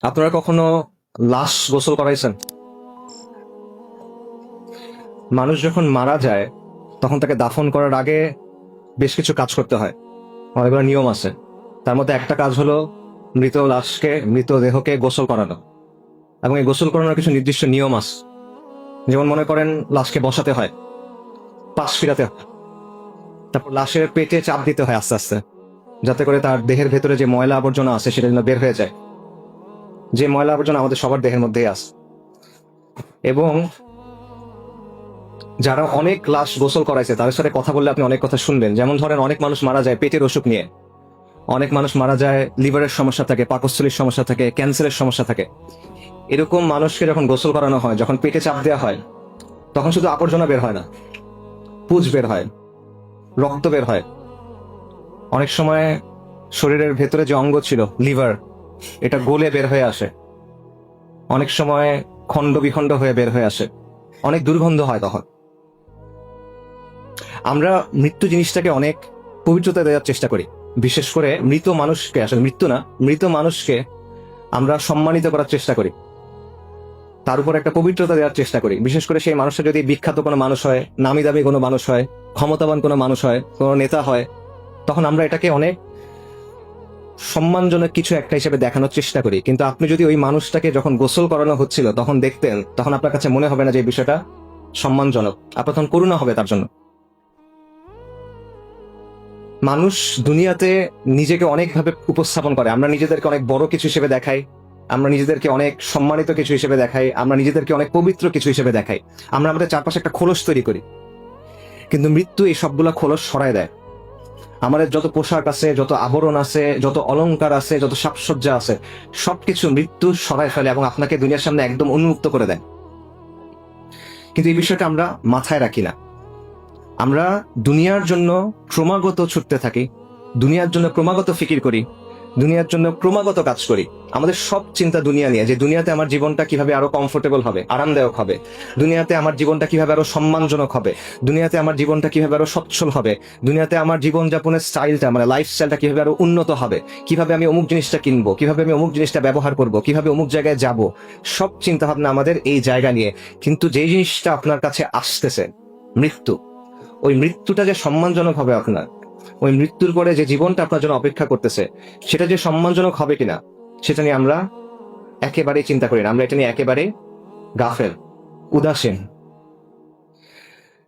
আপনারা কখনো লাশ গোসল করাইছেন? মানুষ যখন মারা যায় তখন তাকে দাফন করার আগে বেশ কিছু কাজ করতে হয়, অনেকগুলো নিয়ম আছে। তার মধ্যে একটা কাজ হলো মৃতদেহকে গোসল করানো, এবং এই গোসল করানোর কিছু নির্দিষ্ট নিয়ম আছে। যেমন মনে করেন, লাশকে বসাতে হয়, পাশ ফিরাতে হয়, তারপর লাশের পেটে চাপ দিতে হয় আস্তে আস্তে, যাতে করে তার দেহের ভেতরে যে ময়লা আবর্জনা আছে সেটা যেন বের হয়ে যায়। যে ময়লা আবর্জনা আমাদের সবার দেহের মধ্যেই আছে। এবং যারা অনেক লাশ গোসল করাইছে তাদের সাথে কথা বললে আপনি অনেক কথা শুনবেন। যেমন ধরেন, অনেক মানুষ মারা যায় পেটের অসুখ নিয়ে, অনেক মানুষ মারা যায় লিভারের সমস্যা থাকে, পাকস্থলীর সমস্যা থাকে, ক্যান্সারের সমস্যা থাকে। এরকম মানুষকে যখন গোসল করানো হয়, যখন পেটে চাপ দেওয়া হয়, তখন শুধু আবর্জনা বের হয় না, পুজ বের হয়, রক্ত বের হয়। অনেক সময় শরীরের ভেতরে যে অঙ্গ ছিল লিভার, এটা গলে বের হয়ে আসে। অনেক সময় খণ্ড বিখণ্ড হয়ে বের হয়ে আসে, অনেক দুর্গন্ধ হয়। তখন আমরা মৃত্যু জিনিসটাকে অনেক পবিত্রতা দেওয়ার চেষ্টা করি। বিশেষ করে মৃত মানুষকে, আসলে মৃত্যু না, মৃত মানুষকে আমরা সম্মানিত করার চেষ্টা করি, তার উপর একটা পবিত্রতা দেওয়ার চেষ্টা করি। বিশেষ করে সেই মানুষটা যদি বিখ্যাত কোনো মানুষ হয়, নামি দামি কোনো মানুষ হয়, ক্ষমতাবান কোনো মানুষ হয়, কোনো নেতা হয়, তখন আমরা এটাকে অনেক সম্মানজনক কিছু একটা হিসেবে দেখানোর চেষ্টা করি। কিন্তু আপনি যদি ওই মানুষটাকে যখন গোসল করানো হচ্ছিল তখন দেখতেন, তখন আপনার কাছে মনে হবে না যে এই বিষয়টা সম্মানজনক, আপনার তখন করুণা হবে তার জন্য। মানুষ দুনিয়াতে নিজেকে অনেকভাবে উপস্থাপন করে। আমরা নিজেদেরকে অনেক বড় কিছু হিসেবে দেখাই, আমরা নিজেদেরকে অনেক সম্মানিত কিছু হিসেবে দেখাই, আমরা নিজেদেরকে অনেক পবিত্র কিছু হিসেবে দেখাই। আমরা আমাদের চারপাশে একটা খোলস তৈরি করি, কিন্তু মৃত্যু এই সবগুলা খোলস সরায় দেয়। আমাদের যত পোশাক আছে, যত আবরণ আছে, যত অলংকার আছে, যত সাজসজ্জা আছে, সবকিছু মৃত্যু সরায় ফেলে এবং আপনাকে দুনিয়ার সামনে একদম উন্মুক্ত করে দেয়। কিন্তু এই বিষয়টা আমরা মাথায় রাখি না। আমরা দুনিয়ার জন্য ক্রমাগত ছুটতে থাকি, দুনিয়ার জন্য ক্রমাগত ফিকির করি, দুনিয়ার জন্য ক্রমাগত কাজ করি। আমাদের সব চিন্তা দুনিয়া নিয়ে, যে দুনিয়াতে আমার জীবনটা কিভাবে আরো কমফোর্টেবল হবে, আরামদায়ক হবে, দুনিয়াতে আমার জীবনটা কিভাবে আরো সম্মানজনক হবে, দুনিয়াতে আমার জীবনটা কিভাবে আরো সচ্ছল হবে, দুনিয়াতে আমার জীবনযাপনের স্টাইলটা, মানে লাইফস্টাইলটা কিভাবে আরো উন্নত হবে, কিভাবে আমি অমুক জিনিসটা কিনবো, কিভাবে আমি অমুক জিনিসটা ব্যবহার করব, কিভাবে অমুক জায়গায় যাব। সব চিন্তা ভাবনা আমাদের এই জায়গা নিয়ে। কিন্তু যে জিনিসটা আপনার কাছে আসতেছে, মৃত্যু, ওই মৃত্যুটা যে সম্মানজনক হবে আপনার, ওই মৃত্যুর পরে যে জীবনটা আপনার জন্য অপেক্ষা করতেছে, সেটা যে সম্মানজনক হবে কিনা, সেটা নিয়ে আমরা একেবারেই চিন্তা করি না। আমরা এটা নিয়ে একেবারে গাফেল, উদাসীন।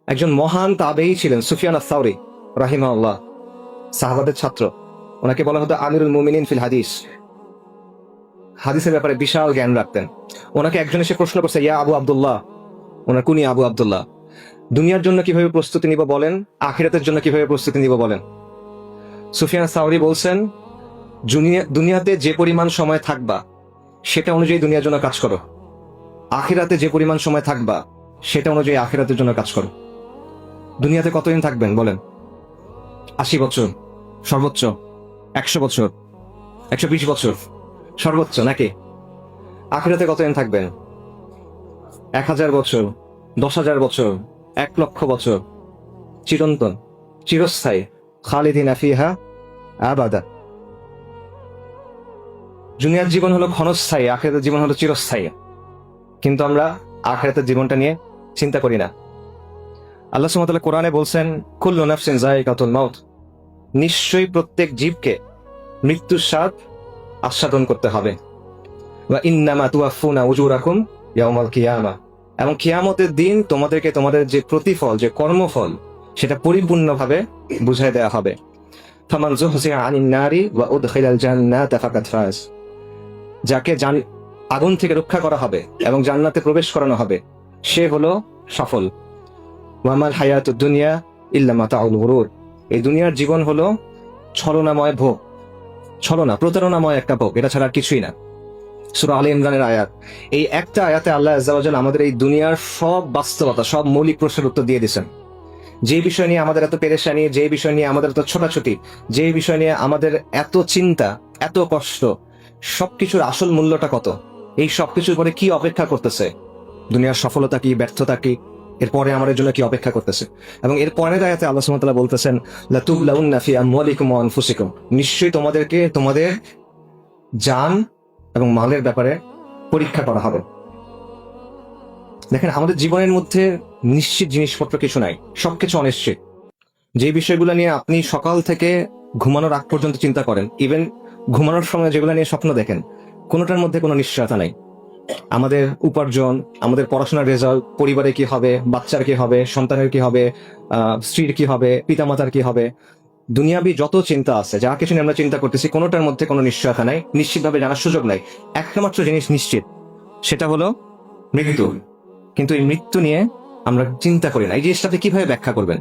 একজন মহান তাবেঈ ছিলেন সুফিয়ান আস-সাওরী রাহিমাহুল্লাহ, সাহাবাদের ছাত্র। ওনাকে বলা হতো আমিরুল মুমিনিন ফিল হাদিস। হাদিসের ব্যাপারে বিশাল জ্ঞান রাখতেন। ওনাকে একজন এসে প্রশ্ন করছে, ইয়া আবু আব্দুল্লাহ, ওনার কুনি আবু আব্দুল্লাহ, দুনিয়ার জন্য কিভাবে প্রস্তুতি নিব বলেন, আখিরাতের জন্য কিভাবে প্রস্তুতি নিব বলেন। সুফিয়ান সাওরী বলছেন, দুনিয়াতে যে পরিমাণ সময় থাকবা সেটা অনুযায়ী দুনিয়ার জন্য কাজ করো, আখিরাতে যে পরিমাণ সময় থাকবা সেটা অনুযায়ী আখিরাতের জন্য কাজ করো। দুনিয়াতে কতদিন থাকবেন বলেন? 80 বছর সর্বোচ্চ, 100 বছর, 120 বছর সর্বোচ্চ, নাকি? আখিরাতে কতদিন থাকবেন? 1000 বছর, 10,000 বছর, 1,00,000 বছর, চিরন্তন, চিরস্থায়ী, খালিদিনা ফিহা আবাদা। দুনিয়ার জীবন হলো ক্ষণস্থায়ী, আখিরাতের জীবন হলো চিরস্থায়ী। কিন্তু আমরা আখিরাতের জীবনটা নিয়ে চিন্তা করি না। আল্লাহ সুবহানাহু ওয়া তাআলা কোরআনে বলছেন, কুল্লু নাফসিন যায়িকাতুল মাউত, নিশ্চয়ই প্রত্যেক জীবকে মৃত্যুর স্বাদ আস্বাদন করতে হবে। ওয়া ইন্নামা তুওয়াফফুনা উজুরাকুম ইয়াউমাল কিয়ামা, এবং কিয়ামতের দিন তোমাদেরকে তোমাদের যে প্রতিফল, যে কর্মফল, সেটা পরিপূর্ণভাবে বুঝাই দেওয়া হবে। ফামান যুহজিহা আনিন নারি ওয়া উদখিলাল জান্নাতা ফাকাদ ফাজ, যাকে আগুন থেকে রক্ষা করা হবে এবং জান্নাতে প্রবেশ করানো হবে, সে হলো সফল। ওয়ামাল হায়াতুদ দুনিয়া ইল্লা মাতাউল গুরুর, এই দুনিয়ার জীবন হলো ছলনাময় ভোগ, ছলনা, প্রতারণাময় একটা ভোগ, এটা ছাড়া আর কিছুই না। সূরা আলে ইমরানের আয়াত। এই একটা আয়াতে আল্লাহ আযজা ওয়া জাল্লা আমাদের এই দুনিয়ার সব বাস্তবতা, সব মৌলিক প্রশ্নের উত্তর দিয়ে দিয়েছেন। যে বিষয় নিয়ে আমাদের এত পেরেশানি, যে বিষয় নিয়ে আমাদের এত ছোটাছুটি, যে বিষয় নিয়ে আমাদের এত চিন্তা, এত কষ্ট, সবকিছুর আসল মূল্যটা কত, এই সবকিছুর পরে কি অপেক্ষা করতেছে, দুনিয়ার সফলতা কি, ব্যর্থতা কি, এরপরে আমাদের জন্য কি অপেক্ষা করতেছে। এবং এর পরের আয়াতে আল্লাহ সুবহানাহু ওয়া তাআলা বলতেছেন, লাতুবলাউন্না ফি আমওয়ালিকুম ওয়া আনফুসিকুম, নিশ্চয়ই তোমাদেরকে তোমাদের জান এবং মালের ব্যাপারে পরীক্ষা করা হবে। দেখেন, আমাদের জীবনের মধ্যে নিশ্চিত জিনিসপত্র কিছু নাই, সবকিছু অনিশ্চিত। যে বিষয়গুলো নিয়ে আপনি সকাল থেকে ঘুমানোর আগ পর্যন্ত চিন্তা করেন, ইভেন ঘুমানোর সময় যেগুলো নিয়ে স্বপ্ন দেখেন, কোনোটার মধ্যে কোনো নিশ্চয়তা নাই। আমাদের উপার্জন, আমাদের পড়াশোনার রেজাল্ট, পরিবারে কি হবে, বাচ্চার কি হবে, সন্তানের কি হবে, স্ত্রীর কি হবে, পিতামাতার কি হবে, দুনিয়াবি যত চিন্তা আছে, যা কিছু নিয়ে আমরা চিন্তা করতেছি, কোনোটার মধ্যে কোনো নিশ্চয়তা নাই, নিশ্চিতভাবে জানার সুযোগ নাই। একটা মাত্র জিনিস নিশ্চিত, সেটা হলো মৃত্যু। কিন্তু এই মৃত্যু নিয়ে আমরা চিন্তা করি না। এই জিনিসটা আপনি কিভাবে ব্যাখ্যা করবেন?